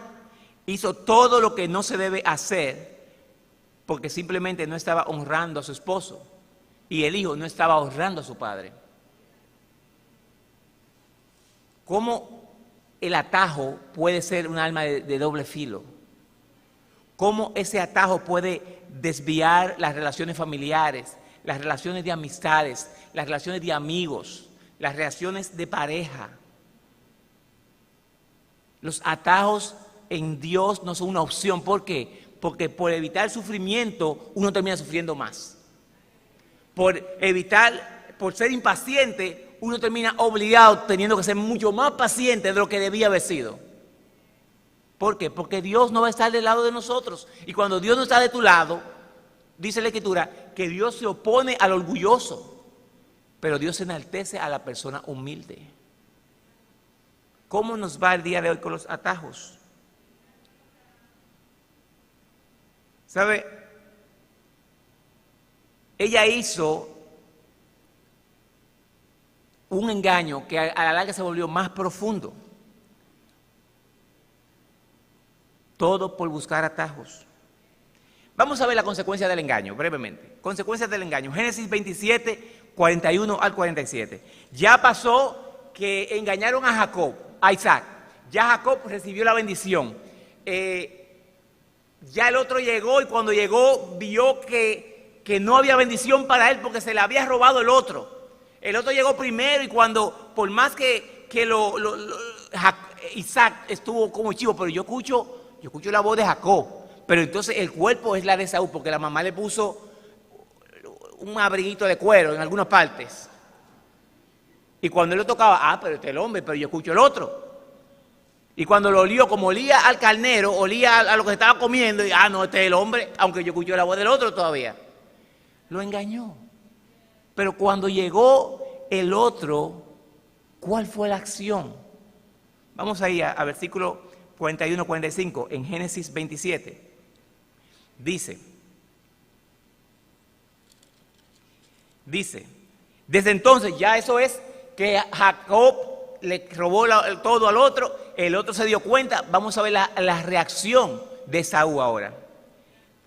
hizo todo lo que no se debe hacer porque simplemente no estaba honrando a su esposo y el hijo no estaba honrando a su padre. ¿Cómo el atajo puede ser un arma de doble filo? ¿Cómo ese atajo puede desviar las relaciones familiares, las relaciones de amistades, las relaciones de amigos, las relaciones de pareja? Los atajos en Dios no son una opción. ¿Por qué? Porque por evitar el sufrimiento uno termina sufriendo más. Por ser impaciente, uno termina obligado teniendo que ser mucho más paciente de lo que debía haber sido. ¿Por qué? Porque Dios no va a estar del lado de nosotros. Y cuando Dios no está de tu lado, dice la Escritura que Dios se opone al orgulloso, pero Dios enaltece a la persona humilde. ¿Cómo nos va el día de hoy con los atajos? ¿Sabe? Ella hizo un engaño que a la larga se volvió más profundo. Todo por buscar atajos. Vamos a ver la consecuencia del engaño, brevemente. Consecuencias del engaño. Génesis 27, 41 al 47. Ya pasó que engañaron a Jacob, a Isaac. Ya Jacob recibió la bendición. Ya el otro llegó y cuando llegó vio que no había bendición para él porque se le había robado el otro. El otro llegó primero y cuando, por más que Isaac estuvo como chivo, pero yo escucho la voz de Jacob, pero entonces el cuerpo es la de Esaú porque la mamá le puso un abriguito de cuero en algunas partes. Y cuando él lo tocaba, pero este es el hombre, pero yo escucho el otro. Y cuando lo olió, como olía al carnero, olía a lo que se estaba comiendo, y no, este es el hombre, aunque yo escucho la voz del otro todavía. Lo engañó. Pero cuando llegó el otro, ¿cuál fue la acción? Vamos ahí a versículo 41-45, en Génesis 27. Dice, desde entonces, ya eso es que Jacob le robó todo al otro, el otro se dio cuenta. Vamos a ver la reacción de Esaú ahora.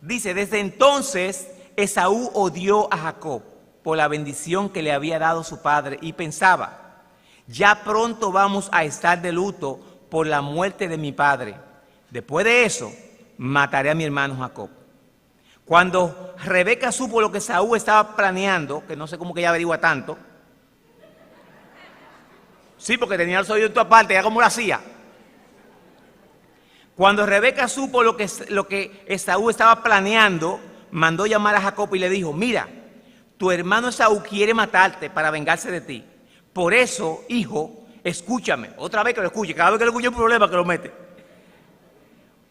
Dice, desde entonces Esaú odió a Jacob por la bendición que le había dado su padre y pensaba, ya pronto vamos a estar de luto por la muerte de mi padre. Después de eso, mataré a mi hermano Jacob. Cuando Rebeca supo lo que Esaú estaba planeando, que no sé cómo que ella averigua tanto, sí, porque tenía el oído en toda parte, ya como lo hacía. Cuando Rebeca supo lo que Esaú estaba planeando, mandó llamar a Jacob y le dijo, mira, tu hermano Esaú quiere matarte para vengarse de ti. Por eso, hijo, escúchame, otra vez que lo escuche, cada vez que lo escuche un problema que lo mete.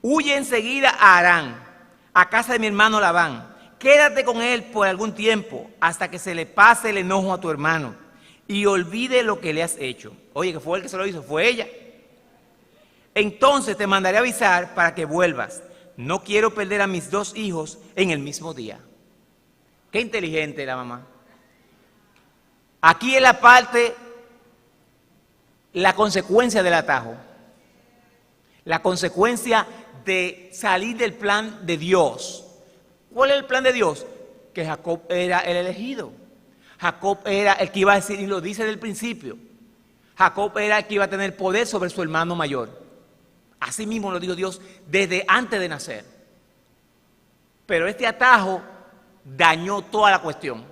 Huye enseguida a Harán, a casa de mi hermano Labán. Quédate con él por algún tiempo hasta que se le pase el enojo a tu hermano y olvide lo que le has hecho. Oye, que fue el que se lo hizo, fue ella. Entonces te mandaré a avisar para que vuelvas. No quiero perder a mis dos hijos en el mismo día. Qué inteligente la mamá. Aquí es la parte, la consecuencia del atajo. La consecuencia de salir del plan de Dios. ¿Cuál es el plan de Dios? Que Jacob era el elegido. Jacob era el que iba a decir, y lo dice desde el principio, Jacob era el que iba a tener poder sobre su hermano mayor. Así mismo lo dijo Dios desde antes de nacer. Pero este atajo dañó toda la cuestión,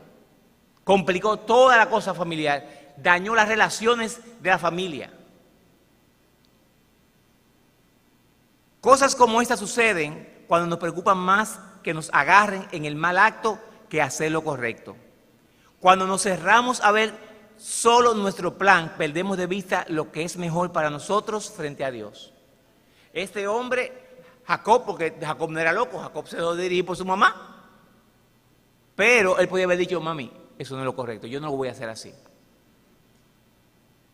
complicó toda la cosa familiar, dañó las relaciones de la familia. Cosas como estas suceden cuando nos preocupan más que nos agarren en el mal acto que hacer lo correcto. Cuando nos cerramos a ver solo nuestro plan, perdemos de vista lo que es mejor para nosotros frente a Dios. Este hombre, Jacob, porque Jacob no era loco, Jacob se lo dirigía por su mamá. Pero él podía haber dicho, mami, eso no es lo correcto, yo no lo voy a hacer así.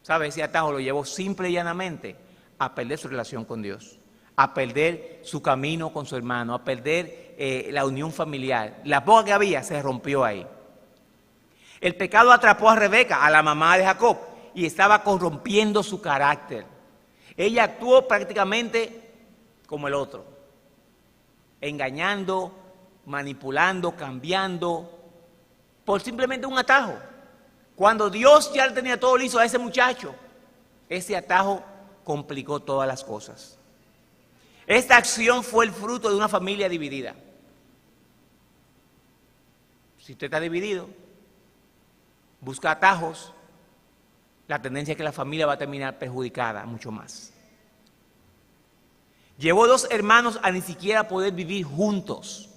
¿Sabe? Ese atajo lo llevó simple y llanamente a perder su relación con Dios, a perder su camino con su hermano, a perder la unión familiar. La poca que había se rompió ahí. El pecado atrapó a Rebeca, a la mamá de Jacob, y estaba corrompiendo su carácter. Ella actuó prácticamente como el otro, engañando, manipulando, cambiando, por simplemente un atajo. Cuando Dios ya le tenía todo listo a ese muchacho, ese atajo complicó todas las cosas. Esta acción fue el fruto de una familia dividida. Si usted está dividido, busca atajos, la tendencia es que la familia va a terminar perjudicada mucho más. Llevó 2 hermanos a ni siquiera poder vivir juntos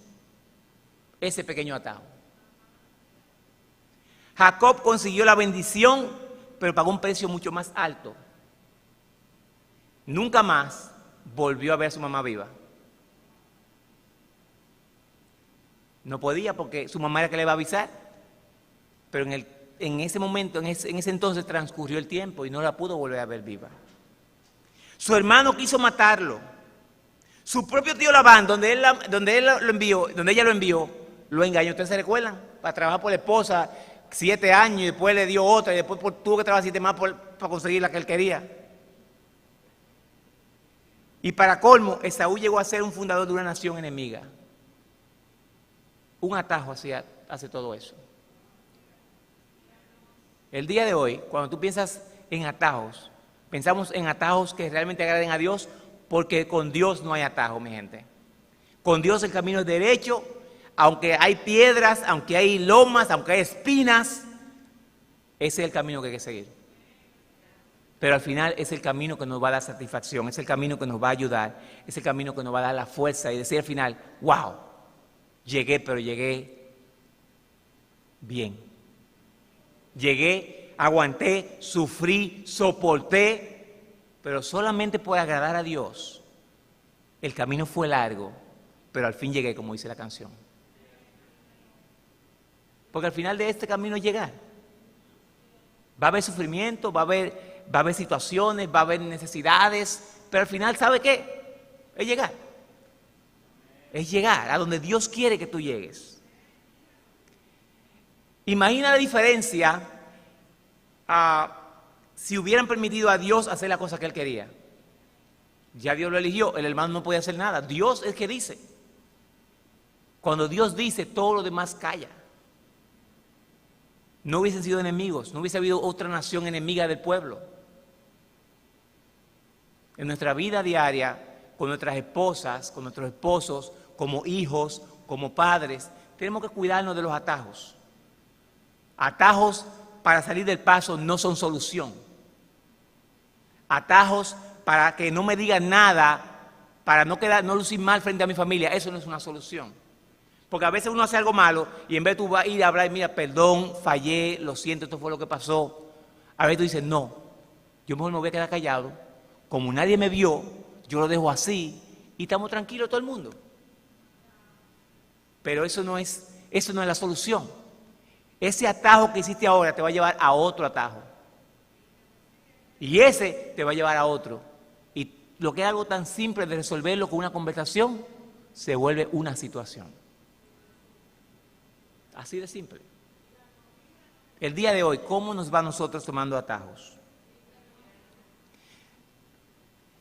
ese pequeño atajo. Jacob consiguió la bendición, pero pagó un precio mucho más alto. Nunca más volvió a ver a su mamá viva. No podía porque su mamá era que le iba a avisar, pero en ese momento, en ese entonces transcurrió el tiempo y no la pudo volver a ver viva. Su hermano quiso matarlo. Su propio tío Labán, donde ella lo envió, lo engañó. ¿Ustedes se recuerdan? Para trabajar por la esposa 7 años y después le dio otra y después tuvo que trabajar 7 más para conseguir la que él quería. Y para colmo, Esaú llegó a ser un fundador de una nación enemiga. Un atajo hace todo eso. El día de hoy, cuando tú piensas en atajos, pensamos en atajos que realmente agraden a Dios, porque con Dios no hay atajo, mi gente. Con Dios el camino es derecho, aunque hay piedras, aunque hay lomas, aunque hay espinas, ese es el camino que hay que seguir. Pero al final es el camino que nos va a dar satisfacción, es el camino que nos va a ayudar, es el camino que nos va a dar la fuerza y decir al final, wow, llegué, pero llegué bien. Llegué, aguanté, sufrí, soporté, pero solamente por agradar a Dios. El camino fue largo, pero al fin llegué, como dice la canción. Porque al final de este camino es llegar. Va a haber sufrimiento, va a haber situaciones, va a haber necesidades, pero al final, ¿sabe qué? Es llegar. Es llegar a donde Dios quiere que tú llegues. Imagina la diferencia si hubieran permitido a Dios hacer la cosa que Él quería. Ya Dios lo eligió, el hermano no podía hacer nada. Dios es el que dice. Cuando Dios dice, todo lo demás calla. No hubiesen sido enemigos, no hubiese habido otra nación enemiga del pueblo. En nuestra vida diaria, con nuestras esposas, con nuestros esposos, como hijos, como padres, tenemos que cuidarnos de los atajos. Atajos para salir del paso no son solución. Atajos para que no me digan nada, para no lucir mal frente a mi familia, eso no es una solución. Porque a veces uno hace algo malo y en vez de tú vas a ir a hablar, mira, perdón, fallé, lo siento, esto fue lo que pasó. A veces tú dices, no, yo mejor me voy a quedar callado. Como nadie me vio, yo lo dejo así y estamos tranquilos todo el mundo. Pero eso no es la solución. Ese atajo que hiciste ahora te va a llevar a otro atajo. Y ese te va a llevar a otro. Y lo que es algo tan simple de resolverlo con una conversación, se vuelve una situación. Así de simple. El día de hoy, ¿cómo nos va a nosotros tomando atajos?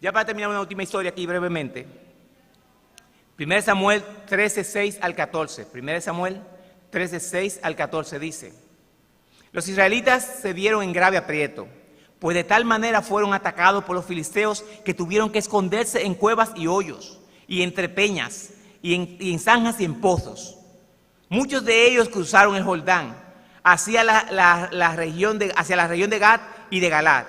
Ya para terminar una última historia aquí brevemente. 1 Samuel 13, 6 al 14. 1 Samuel 13, 6 al 14 dice: los israelitas se vieron en grave aprieto, pues de tal manera fueron atacados por los filisteos que tuvieron que esconderse en cuevas y hoyos, y entre peñas, y en zanjas y en pozos. Muchos de ellos cruzaron el Jordán hacia la región de Gad y de Galad,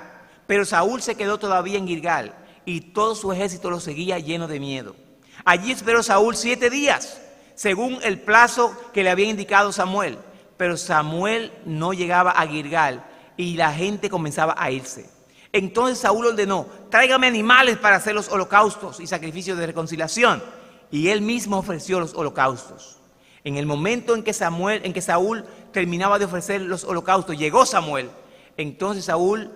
pero Saúl se quedó todavía en Gilgal y todo su ejército lo seguía lleno de miedo. Allí esperó Saúl 7 días, según el plazo que le había indicado Samuel, pero Samuel no llegaba a Gilgal y la gente comenzaba a irse. Entonces Saúl ordenó: tráigame animales para hacer los holocaustos y sacrificios de reconciliación, y él mismo ofreció los holocaustos. En el momento en que Saúl terminaba de ofrecer los holocaustos, llegó Samuel. Entonces Saúl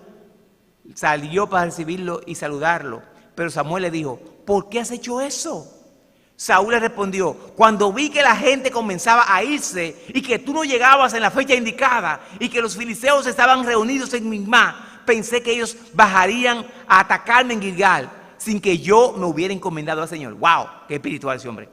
salió para recibirlo y saludarlo, Pero Samuel le dijo, ¿por qué has hecho eso? Saúl le respondió, cuando vi que la gente comenzaba a irse y que tú no llegabas en la fecha indicada y que los filisteos estaban reunidos en Migmá, pensé que ellos bajarían a atacarme en Gilgal sin que yo me hubiera encomendado al Señor. ¡Wow! ¡Qué espiritual ese hombre!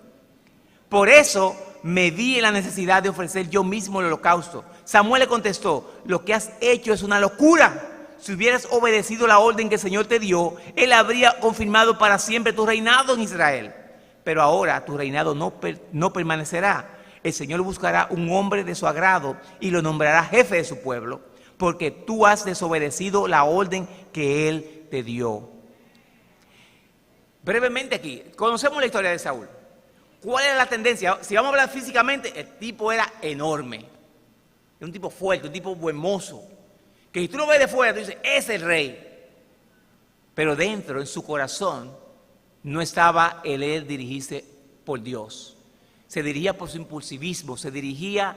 Por eso me vi en la necesidad de ofrecer yo mismo el holocausto. Samuel le contestó, lo que has hecho es una locura. Si hubieras obedecido la orden que el Señor te dio, Él habría confirmado para siempre tu reinado en Israel. Pero ahora tu reinado no permanecerá. El Señor buscará un hombre de su agrado y lo nombrará jefe de su pueblo, porque tú has desobedecido la orden que Él te dio. Brevemente aquí, conocemos la historia de Saúl. ¿Cuál era la tendencia? Si vamos a hablar físicamente, el tipo era enorme. Era un tipo fuerte, un tipo buen mozo. Que si tú lo ves de fuera, tú dices, es el rey. Pero dentro, en su corazón, no estaba él dirigirse por Dios. Se dirigía por su impulsivismo, se dirigía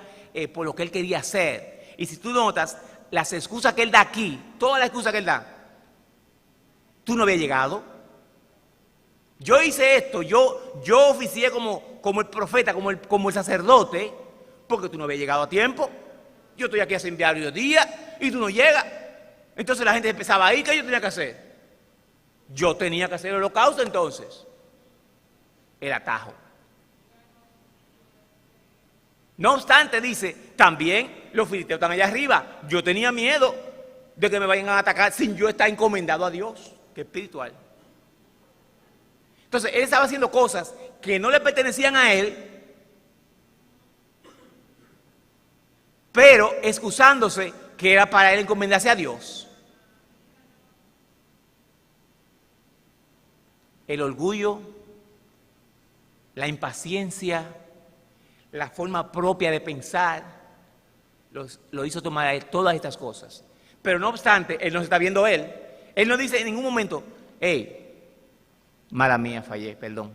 por lo que él quería hacer. Y si tú notas, las excusas que él da aquí, todas las excusas que él da, tú no habías llegado. Yo hice esto, yo oficié como el profeta, como el sacerdote, porque tú no habías llegado a tiempo. Yo estoy aquí hace varios días y tú no llegas. Entonces la gente empezaba ahí, ¿qué yo tenía que hacer? Yo tenía que hacer el holocausto entonces. El atajo. No obstante, dice, también los filisteos están allá arriba. Yo tenía miedo de que me vayan a atacar sin yo estar encomendado a Dios. Qué espiritual. Entonces, él estaba haciendo cosas que no le pertenecían a él, pero excusándose que era para él encomendarse a Dios. El orgullo, la impaciencia, la forma propia de pensar, lo hizo tomar a él todas estas cosas. Pero no obstante, él no se está viendo él. Él no dice en ningún momento, hey, mala mía, fallé, perdón.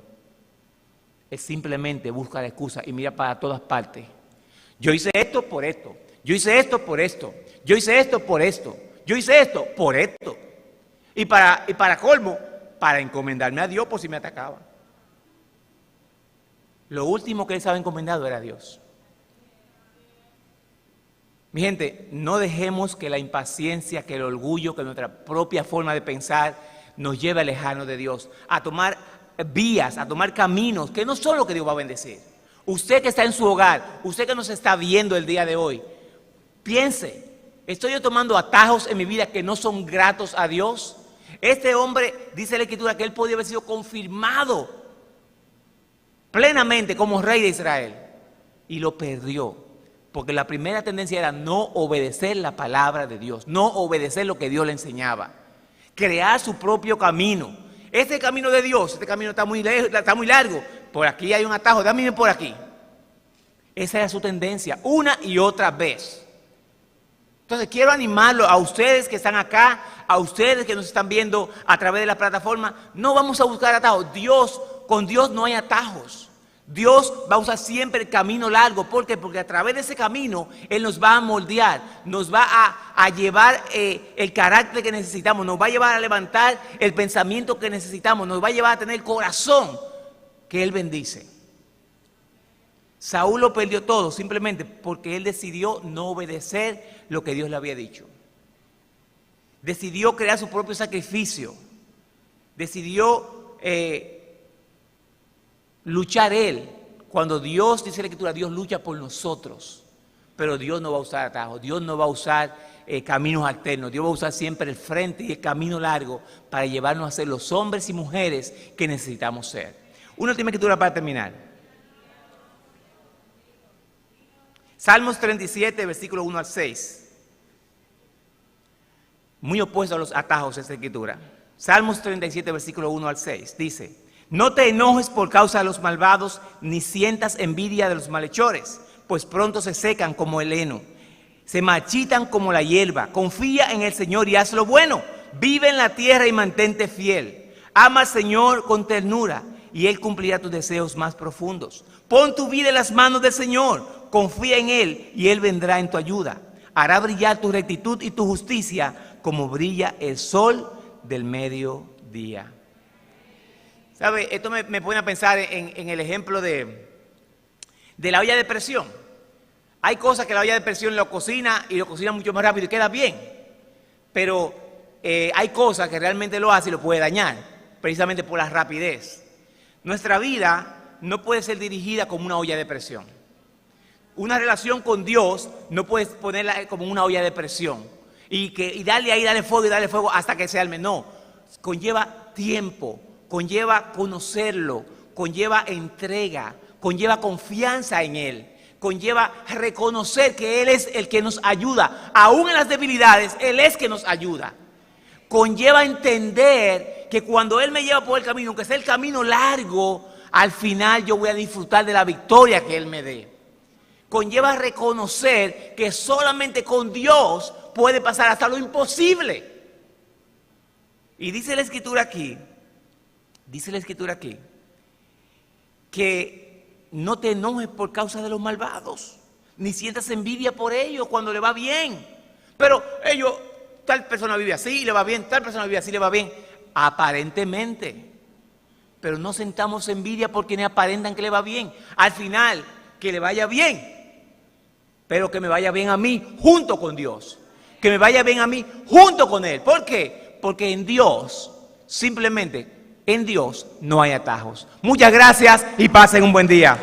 Es simplemente busca la excusa y mira para todas partes. Yo hice esto por esto. Yo hice esto por esto. Yo hice esto por esto. Yo hice esto por esto. Y para colmo, para encomendarme a Dios por si me atacaban. Lo último que él estaba encomendado era a Dios. Mi gente, no dejemos que la impaciencia, que el orgullo, que nuestra propia forma de pensar nos lleve a alejarnos de Dios, a tomar vías, a tomar caminos que no son lo que Dios va a bendecir. Usted que está en su hogar, usted que nos está viendo el día de hoy, piense, ¿estoy yo tomando atajos en mi vida que no son gratos a Dios? Este hombre, dice la Escritura, que él podía haber sido confirmado plenamente como rey de Israel y lo perdió, porque la primera tendencia era no obedecer la palabra de Dios, no obedecer lo que Dios le enseñaba, crear su propio camino. Este camino de Dios, este camino está muy largo, por aquí hay un atajo, dame por aquí. Esa era su tendencia, una y otra vez. Entonces quiero animarlo a ustedes que están acá, a ustedes que nos están viendo a través de la plataforma. No vamos a buscar atajos. Con Dios no hay atajos. Dios va a usar siempre el camino largo. ¿Por qué? Porque a través de ese camino Él nos va a moldear, nos va a llevar el carácter que necesitamos, nos va a llevar a levantar el pensamiento que necesitamos, nos va a llevar a tener el corazón que Él bendice. Saúl lo perdió todo simplemente porque él decidió no obedecer lo que Dios le había dicho. Decidió crear su propio sacrificio. Decidió luchar él. Cuando Dios, dice la Escritura, Dios lucha por nosotros. Pero Dios no va a usar atajos, Dios no va a usar caminos alternos. Dios va a usar siempre el frente y el camino largo para llevarnos a ser los hombres y mujeres que necesitamos ser. Una última escritura para terminar. Salmos 37, versículo 1 al 6. Muy opuesto a los atajos esta escritura. Salmos 37, versículo 1 al 6. Dice, no te enojes por causa de los malvados, ni sientas envidia de los malhechores, pues pronto se secan como el heno, se marchitan como la hierba. Confía en el Señor y haz lo bueno. Vive en la tierra y mantente fiel. Ama al Señor con ternura y Él cumplirá tus deseos más profundos. Pon tu vida en las manos del Señor. Confía en Él y Él vendrá en tu ayuda. Hará brillar tu rectitud y tu justicia como brilla el sol del mediodía. ¿Sabe? Esto me pone a pensar en el ejemplo de la olla de presión. Hay cosas que la olla de presión lo cocina y lo cocina mucho más rápido y queda bien. Pero hay cosas que realmente lo hace y lo puede dañar, precisamente por la rapidez. Nuestra vida no puede ser dirigida como una olla de presión. Una relación con Dios no puedes ponerla como una olla de presión y darle ahí, darle fuego hasta que se arme. No, conlleva tiempo, conlleva conocerlo, conlleva entrega, conlleva confianza en Él, conlleva reconocer que Él es el que nos ayuda. Aún en las debilidades, Él es que nos ayuda. Conlleva entender que cuando Él me lleva por el camino, aunque sea el camino largo, al final yo voy a disfrutar de la victoria que Él me dé. Conlleva reconocer que solamente con Dios puede pasar hasta lo imposible. Y dice la Escritura aquí, que no te enojes por causa de los malvados, ni sientas envidia por ellos cuando le va bien. Pero tal persona vive así y le va bien, tal persona vive así y le va bien, aparentemente. Pero no sentamos envidia por quienes aparentan que le va bien. Al final, que le vaya bien, pero que me vaya bien a mí junto con Dios. Que me vaya bien a mí junto con Él. ¿Por qué? Porque en Dios, simplemente en Dios no hay atajos. Muchas gracias y pasen un buen día.